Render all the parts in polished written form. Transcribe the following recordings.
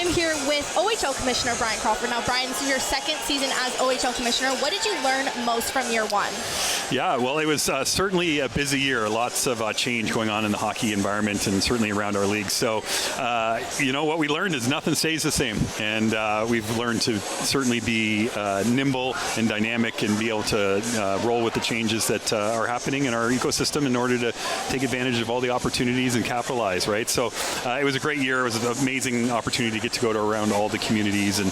I'm here with OHL Commissioner Bryan Crawford. Now, Bryan, this is your second season as OHL Commissioner. What did you learn most from year one? Yeah, well, it was certainly a busy year. Lots of change going on in the hockey environment and certainly around our league. So, what we learned is nothing stays the same. And we've learned to certainly be nimble and dynamic and be able to roll with the changes that are happening in our ecosystem in order to take advantage of all the opportunities and capitalize, right? So it was a great year. It was an amazing opportunity to get to go around all the communities and,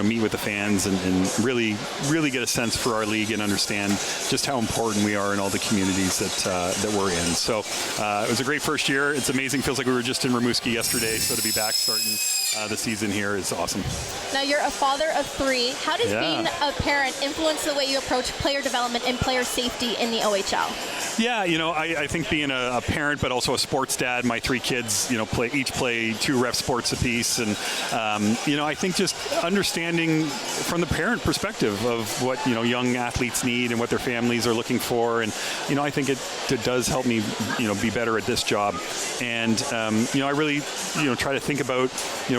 meet with the fans and really get a sense for our league and understand just how important we are in all the communities that we're in. So it was a great first year. It's amazing. Feels like we were just in Rimouski yesterday, so to be back starting the season here is awesome. Now, you're a father of 3. How does being a parent influence the way you approach player development and player safety in the OHL? Yeah, I think being a parent, but also a sports dad, my 3 kids, each play 2 ref sports apiece. And, I think just understanding from the parent perspective of what, young athletes need and what their families are looking for. And, I think it does help me, be better at this job. And, I really, try to think about,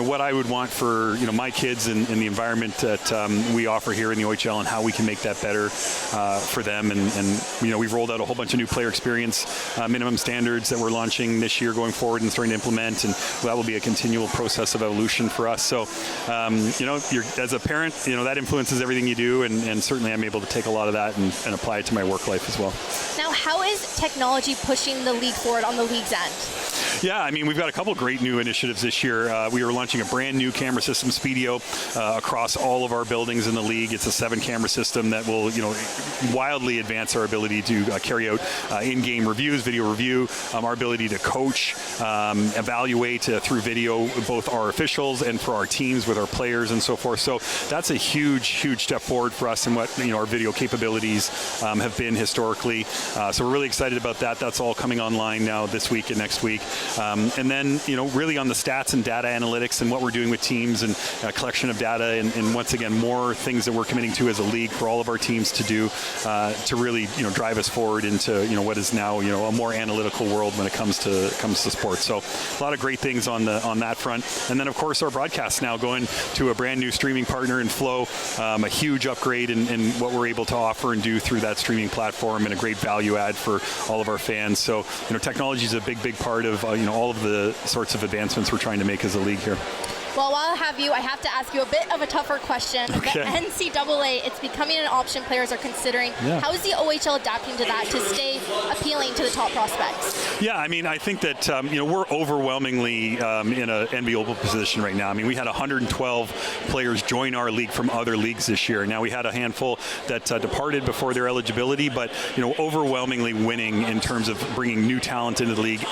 what I would want for, my kids and the environment that we offer here in the OHL and how we can make that better for them. And we've rolled out a whole bunch of new player experience minimum standards that we're launching this year going forward and starting to implement, and that will be a continual process of evolution for us. So, as a parent, that influences everything you do, and certainly I'm able to take a lot of that and apply it to my work life as well. Now, how is technology pushing the league forward on the league's end? Yeah, we've got a couple great new initiatives this year. We are launching a brand new camera system, Speedio, across all of our buildings in the league. It's a 7-camera system that will, wildly advance our ability to carry out in-game reviews, video review, our ability to coach, evaluate through video, both our officials and for our teams with our players and so forth. So that's a huge step forward for us and what our video capabilities have been historically. So we're really excited about that. That's all coming online now this week and next week. And then, really on the stats and data analytics and what we're doing with teams and collection of data and once again, more things that we're committing to as a league for all of our teams to do to really, drive us forward into, what is now, a more analytical world when it comes to sports. So a lot of great things on that front. And then, of course, our broadcast now going to a brand new streaming partner in Flow, a huge upgrade in what we're able to offer and do through that streaming platform and a great value add for all of our fans. So, technology is a big part of, all of the sorts of advancements we're trying to make as a league here. Well, while I have you, I have to ask you a bit of a tougher question. Okay. The NCAA, it's becoming an option players are considering. Yeah. How is the OHL adapting to that to stay appealing to the top prospects? Yeah, I think that, we're overwhelmingly in an enviable position right now. We had 112 players join our league from other leagues this year. Now, we had a handful that departed before their eligibility, but, overwhelmingly winning in terms of bringing new talent into the league,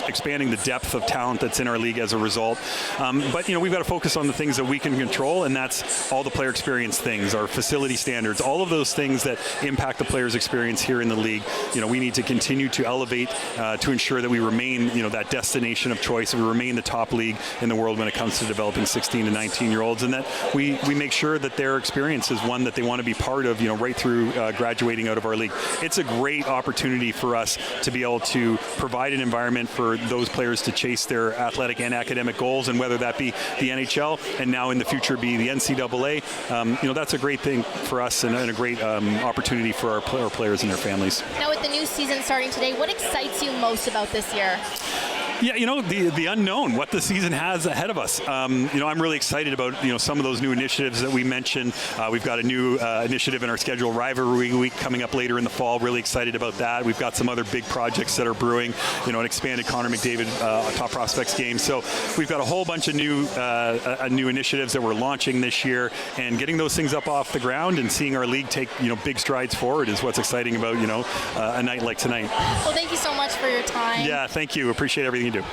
expanding the depth of talent that's in our league as a result. But we've got to focus on the things that we can control, and that's all the player experience things, our facility standards, all of those things that impact the player's experience here in the league. We need to continue to elevate to ensure that we remain, that destination of choice. We remain the top league in the world when it comes to developing 16 to 19-year-olds, and that we make sure that their experience is one that they want to be part of, right through graduating out of our league. It's a great opportunity for us to be able to provide an environment for those players to chase their athletic and academic goals, and whether that be the NHL and now in the future be the NCAA, that's a great thing for us and a great opportunity for our players and their families. Now, with the new season starting today, what excites you most about this year? Yeah, the unknown, what the season has ahead of us. I'm really excited about, some of those new initiatives that we mentioned. We've got a new initiative in our schedule, Rivalry Week, coming up later in the fall. Really excited about that. We've got some other big projects that are brewing, an expanded Connor McDavid Top Prospects game. So we've got a whole bunch of new initiatives that we're launching this year, and getting those things up off the ground and seeing our league take, big strides forward is what's exciting about, a night like tonight. Well, thank you so much for your time. Yeah, thank you. Appreciate everything